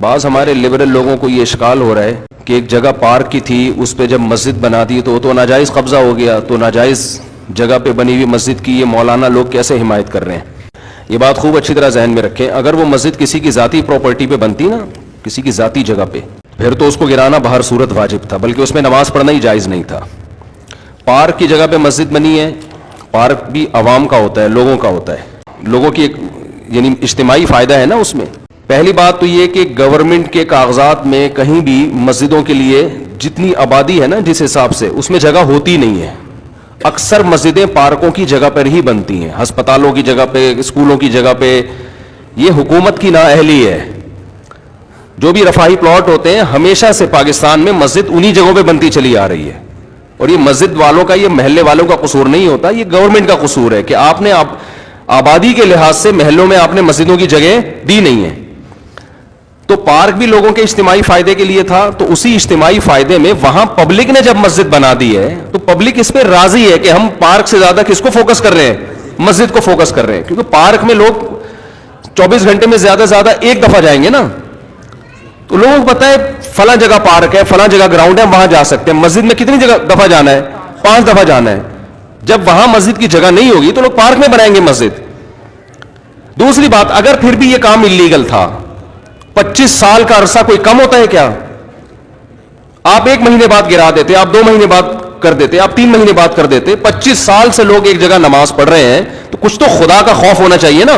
بعض ہمارے لبرل لوگوں کو یہ اشکال ہو رہا ہے کہ ایک جگہ پارک کی تھی, اس پہ جب مسجد بنا دی تو ناجائز قبضہ ہو گیا, تو ناجائز جگہ پہ بنی ہوئی مسجد کی یہ مولانا لوگ کیسے حمایت کر رہے ہیں. یہ بات خوب اچھی طرح ذہن میں رکھیں. اگر وہ مسجد کسی کی ذاتی پراپرٹی پہ بنتی نا, کسی کی ذاتی جگہ پہ, پھر تو اس کو گرانا بہر صورت واجب تھا, بلکہ اس میں نماز پڑھنا ہی جائز نہیں تھا. پارک کی جگہ پہ مسجد بنی ہے, پارک بھی عوام کا ہوتا ہے, لوگوں کا ہوتا ہے, لوگوں کی ایک یعنی اجتماعی فائدہ ہے نا اس میں. پہلی بات تو یہ کہ گورنمنٹ کے کاغذات میں کہیں بھی مسجدوں کے لیے جتنی آبادی ہے نا جس حساب سے, اس میں جگہ ہوتی نہیں ہے. اکثر مسجدیں پارکوں کی جگہ پر ہی بنتی ہیں, ہسپتالوں کی جگہ پہ, اسکولوں کی جگہ پہ. یہ حکومت کی نااہلی ہے. جو بھی رفاہی پلاٹ ہوتے ہیں ہمیشہ سے پاکستان میں مسجد انہی جگہوں پہ بنتی چلی آ رہی ہے. اور یہ مسجد والوں کا, یہ محلے والوں کا قصور نہیں ہوتا, یہ گورنمنٹ کا قصور ہے کہ آپ نے آبادی کے لحاظ سے محلوں میں آپ نے مسجدوں کی جگہ دی نہیں ہے. تو پارک بھی لوگوں کے اجتماعی فائدے کے لیے تھا, تو اسی اجتماعی فائدے میں وہاں پبلک نے جب مسجد بنا دی ہے تو پبلک اس پہ راضی ہے کہ ہم پارک سے زیادہ کس کو فوکس کر رہے ہیں, مسجد کو فوکس کر رہے ہیں. کیونکہ پارک میں لوگ 24 گھنٹے میں زیادہ سے زیادہ ایک دفعہ جائیں گے نا, تو لوگوں کو پتا ہے فلاں جگہ پارک ہے, فلاں جگہ گراؤنڈ ہے, وہاں جا سکتے ہیں. مسجد میں کتنی جگہ دفعہ جانا ہے, 5 دفعہ جانا ہے. جب وہاں مسجد کی جگہ نہیں ہوگی تو لوگ پارک میں بنائیں گے مسجد. دوسری بات, اگر پھر بھی یہ کام انلیگل تھا, 25 سال کا عرصہ کوئی کم ہوتا ہے کیا؟ آپ 1 مہینے بعد گرا دیتے, آپ 2 مہینے بعد کر دیتے, آپ 3 مہینے بعد کر دیتے. 25 سال سے لوگ ایک جگہ نماز پڑھ رہے ہیں تو کچھ تو خدا کا خوف ہونا چاہیے نا.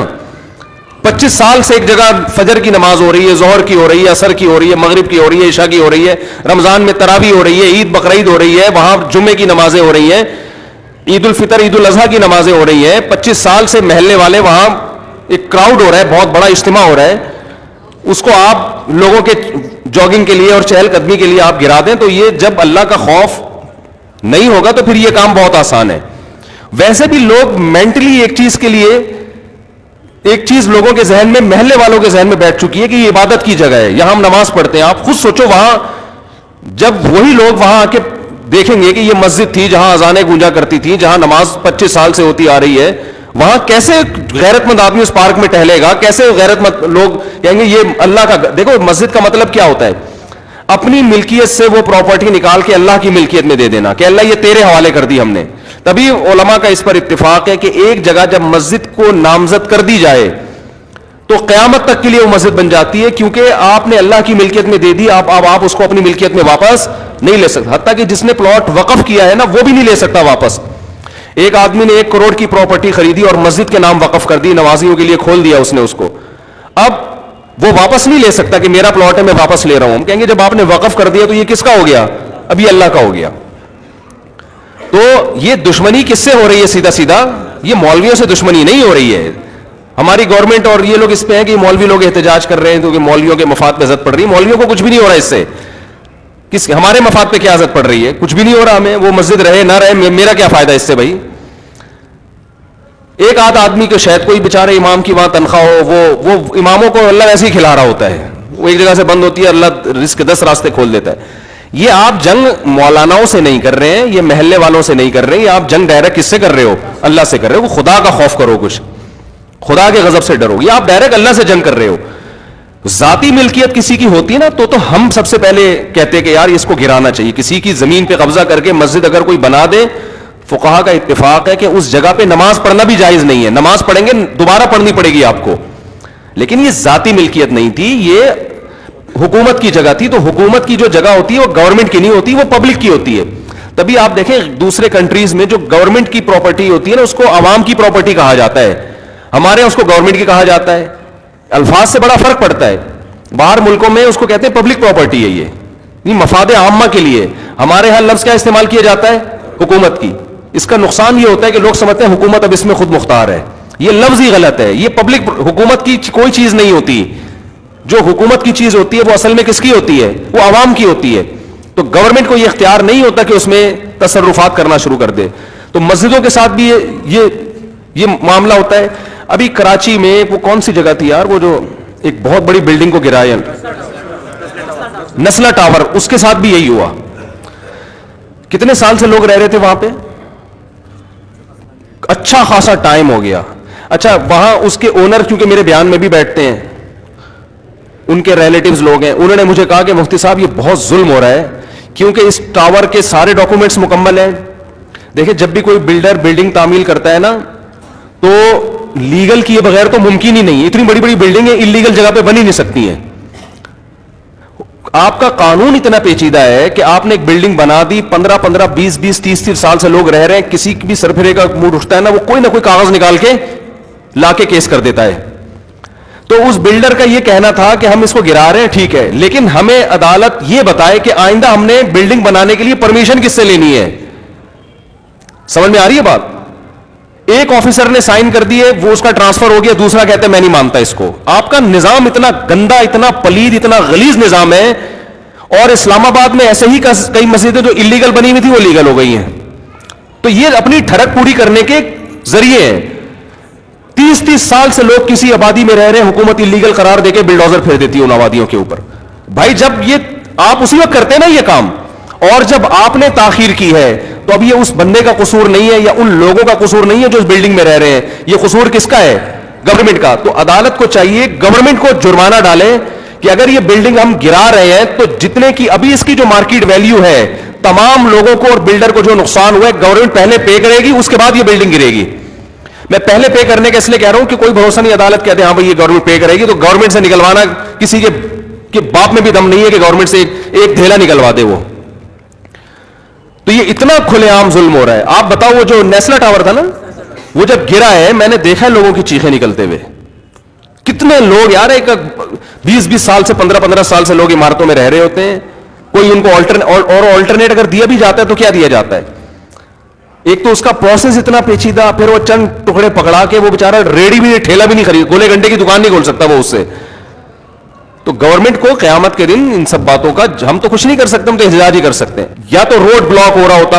25 سال سے ایک جگہ فجر کی نماز ہو رہی ہے, ظہر کی ہو رہی ہے, عصر کی ہو رہی ہے, مغرب کی ہو رہی ہے, عشاء کی ہو رہی ہے, رمضان میں تراویح ہو رہی ہے, عید بقرعید ہو رہی ہے, وہاں جمعے کی نمازیں ہو رہی ہیں, عید الفطر عید الاضحیٰ کی نمازیں ہو رہی ہیں. 25 سال سے محلے والے وہاں ایک کراؤڈ ہو رہا ہے, بہت بڑا اجتماع ہو رہا ہے, اس کو آپ لوگوں کے جاگنگ کے لیے اور چہل قدمی کے لیے آپ گرا دیں. تو یہ جب اللہ کا خوف نہیں ہوگا تو پھر یہ کام بہت آسان ہے. ویسے بھی لوگ مینٹلی ایک چیز کے لیے, ایک چیز لوگوں کے ذہن میں, محلے والوں کے ذہن میں بیٹھ چکی ہے کہ یہ عبادت کی جگہ ہے, یہاں ہم نماز پڑھتے ہیں. آپ خود سوچو, وہاں جب وہی لوگ وہاں آ کے دیکھیں گے کہ یہ مسجد تھی جہاں اذانیں گونجا کرتی تھی, جہاں نماز 25 سال سے ہوتی آ رہی ہے, وہاں کیسے غیرت مند آدمی اس پارک میں ٹہلے گا؟ کیسے غیرت مند لوگ کہیں گے یہ اللہ کا. دیکھو مسجد کا مطلب کیا ہوتا ہے, اپنی ملکیت سے وہ پراپرٹی نکال کے اللہ کی ملکیت میں دے دینا کہ اللہ یہ تیرے حوالے کر دی ہم نے. تبھی علماء کا اس پر اتفاق ہے کہ ایک جگہ جب مسجد کو نامزد کر دی جائے تو قیامت تک کے لیے وہ مسجد بن جاتی ہے, کیونکہ آپ نے اللہ کی ملکیت میں دے دی. آپ اس کو اپنی ملکیت میں واپس نہیں لے سکتے. حتیٰ کہ جس نے پلاٹ وقف کیا ہے نا وہ بھی نہیں لے سکتا واپس. ایک آدمی نے 1 کروڑ کی پراپرٹی خریدی اور مسجد کے نام وقف کر دی, نمازیوں کے لیے کھول دیا اس نے اس کو. اب وہ واپس نہیں لے سکتا کہ میرا پلاٹ ہے میں واپس لے رہا ہوں. ہم کہیں گے جب آپ نے وقف کر دیا تو یہ کس کا ہو گیا؟ اب یہ اللہ کا ہو گیا. تو یہ دشمنی کس سے ہو رہی ہے؟ سیدھا سیدھا یہ مولویوں سے دشمنی نہیں ہو رہی ہے. ہماری گورنمنٹ اور یہ لوگ اس پہ ہیں کہ مولوی لوگ احتجاج کر رہے ہیں کیونکہ مولویوں کے مفاد پہ زد پڑ رہی ہے. مولویوں کو کچھ بھی نہیں ہو رہا اس سے. ہمارے مفاد پہ کیا زد پڑ رہی ہے؟ کچھ بھی نہیں ہو رہا ہمیں. وہ مسجد رہے نہ رہے میرا کیا فائدہ اس سے بھائی. ایک آدھ آدمی کو شاید کوئی بیچارے امام کی وہاں تنخواہ ہو, وہ اماموں کو اللہ ایسے ہی کھلا رہا ہوتا ہے. وہ ایک جگہ سے بند ہوتی ہے, اللہ رزق 10 راستے کھول دیتا ہے. یہ آپ جنگ مولاناؤں سے نہیں کر رہے ہیں, یہ محلے والوں سے نہیں کر رہے ہیں, یہ آپ جنگ ڈائریکٹ کس سے کر رہے ہو؟ اللہ سے کر رہے ہو. وہ خدا کا خوف کرو, کچھ خدا کے غضب سے ڈرو. یہ آپ ڈائریکٹ اللہ سے جنگ کر رہے ہو. ذاتی ملکیت کسی کی ہوتی ہے نا تو ہم سب سے پہلے کہتے کہ یار اس کو گرانا چاہیے. کسی کی زمین پہ قبضہ کر کے مسجد اگر کوئی بنا دے, فقہا کا اتفاق ہے کہ اس جگہ پہ نماز پڑھنا بھی جائز نہیں ہے. نماز پڑھیں گے دوبارہ پڑھنی پڑے گی آپ کو, لیکن یہ ذاتی ملکیت نہیں تھی, یہ حکومت کی جگہ تھی. تو حکومت کی جو جگہ ہوتی ہے وہ گورنمنٹ کی نہیں ہوتی, وہ پبلک کی ہوتی ہے. تبھی آپ دیکھیں دوسرے کنٹریز میں جو گورنمنٹ کی پراپرٹی ہوتی ہے نا اس کو عوام کی پراپرٹی کہا جاتا ہے. ہمارے یہاں اس کو گورنمنٹ کی کہا جاتا ہے. الفاظ سے بڑا فرق پڑتا ہے. باہر ملکوں میں اس کو کہتے ہیں پبلک پراپرٹی ہے, یہ مفاد عامہ کے لیے. ہمارے ہاں لفظ کیا استعمال کیا جاتا ہے؟ حکومت کی. اس کا نقصان یہ ہوتا ہے کہ لوگ سمجھتے ہیں حکومت اب اس میں خود مختار ہے. یہ لفظ ہی غلط ہے. یہ پبلک حکومت کی کوئی چیز نہیں ہوتی. جو حکومت کی چیز ہوتی ہے وہ اصل میں کس کی ہوتی ہے؟ وہ عوام کی ہوتی ہے. تو گورنمنٹ کو یہ اختیار نہیں ہوتا کہ اس میں تصرفات کرنا شروع کر دے. تو مسجدوں کے ساتھ بھی یہ معاملہ ہوتا ہے. ابھی کراچی میں وہ کون سی جگہ تھی یار, وہ جو ایک بہت بڑی بلڈنگ کو گرایا, نسلا ٹاور, اس کے ساتھ بھی یہی ہوا. کتنے سال سے لوگ رہ رہے تھے وہاں پہ, اچھا خاصا ٹائم ہو گیا. اچھا وہاں اس کے اونر کیونکہ میرے بیان میں بھی بیٹھتے ہیں, ان کے ریلیٹیوز لوگ ہیں, انہوں نے مجھے کہا کہ مفتی صاحب یہ بہت ظلم ہو رہا ہے کیونکہ اس ٹاور کے سارے ڈاکومنٹس مکمل ہیں. دیکھیں جب بھی کوئی بلڈر بلڈنگ تعمیل کرتا ہے نا تو لیگل کیے بغیر تو ممکن ہی نہیں, اتنی بڑی بڑی بلڈنگیں انلیگل جگہ پہ بن ہی نہیں سکتی ہیں. آپ کا قانون اتنا پیچیدہ ہے کہ آپ نے ایک بلڈنگ بنا دی, 15 20 30 سال سے لوگ رہ رہے ہیں, کسی بھی سرفرے کا موڈ اٹھتا ہے نا وہ کوئی نہ کوئی کاغذ نکال کے لا کے کیس کر دیتا ہے. تو اس بلڈر کا یہ کہنا تھا کہ ہم اس کو گرا رہے ہیں ٹھیک ہے, لیکن ہمیں عدالت یہ بتائے کہ آئندہ ہم نے بلڈنگ بنانے کے لیے پرمیشن کس سے لینی ہے. سمجھ میں آ رہی ہے بات؟ ایک آفیسر نے سائن کر دیے, وہ اس کا ٹرانسفر ہو گیا, دوسرا کہتے ہیں میں نہیں مانتا اس کو. آپ کا نظام اتنا گندا, اتنا پلید, اتنا غلیظ نظام ہے. اور اسلام آباد میں ایسے ہی کئی مسجدیں جو انلیگل بنی ہوئی تھی وہ لیگل ہو گئی ہیں. تو یہ اپنی ٹھڑک پوری کرنے کے ذریعے ہیں. 30 سال سے لوگ کسی آبادی میں رہ رہے ہیں, حکومت انلیگل قرار دے کے بلڈوزر پھیر دیتی ہے ان آبادیوں کے اوپر. بھائی جب یہ آپ اسی وقت کرتے ہیں نا یہ کام, اور جب آپ نے تاخیر کی ہے تو اب یہ اس بندے کا قصور نہیں ہے یا ان لوگوں کا قصور نہیں ہے جو اس بلڈنگ میں رہ رہے ہیں, یہ قصور کس کا ہے؟ گورنمنٹ کا. تو عدالت کو چاہیے گورنمنٹ کو جرمانہ ڈالے کہ اگر یہ بلڈنگ ہم گرا رہے ہیں تو جتنے کی ابھی اس کی جو مارکیٹ ویلیو ہے تمام لوگوں کو اور بلڈر کو جو نقصان ہوا ہے گورنمنٹ پہلے پے کرے گی, اس کے بعد یہ بلڈنگ گرے گی. میں پہلے پے کرنے کا اس لیے کہہ رہا ہوں کہ کوئی بھروسہ نہیں, عدالت کہتے ہیں ہاں بھائی یہ گورنمنٹ پے کرے گی, تو گورنمنٹ سے نکلوانا کسی کے باپ میں بھی دم نہیں ہے کہ گورنمنٹ سے ایک دھیلا نکلوا دے وہ. تو یہ اتنا کھلے عام ظلم ہو رہا ہے. آپ بتاؤ وہ جو نیسلا ٹاور تھا نا وہ جب گرا ہے میں نے دیکھا لوگوں کی چیخیں نکلتے ہوئے. کتنے لوگ یار, ایک 20 سال سے 15 سال سے لوگ عمارتوں میں رہ رہے ہوتے ہیں, کوئی ان کو آلٹرنیٹ اگر دیا بھی جاتا ہے تو کیا دیا جاتا ہے؟ ایک تو اس کا پروسیس اتنا پیچیدہ, پھر وہ چند ٹکڑے پکڑا کے وہ بیچارہ ریڑی بھی ٹھیلا بھی نہیں خرید, گولے گھنٹے کی دکان نہیں کھول سکتا وہ اس سے. تو گورنمنٹ کو قیامت کے دن ان سب باتوں کا ہم تو کچھ نہیں کر سکتے, ہم تو احتجاج ہی کر سکتے ہیں. یا تو روڈ بلاک ہو رہا ہوتا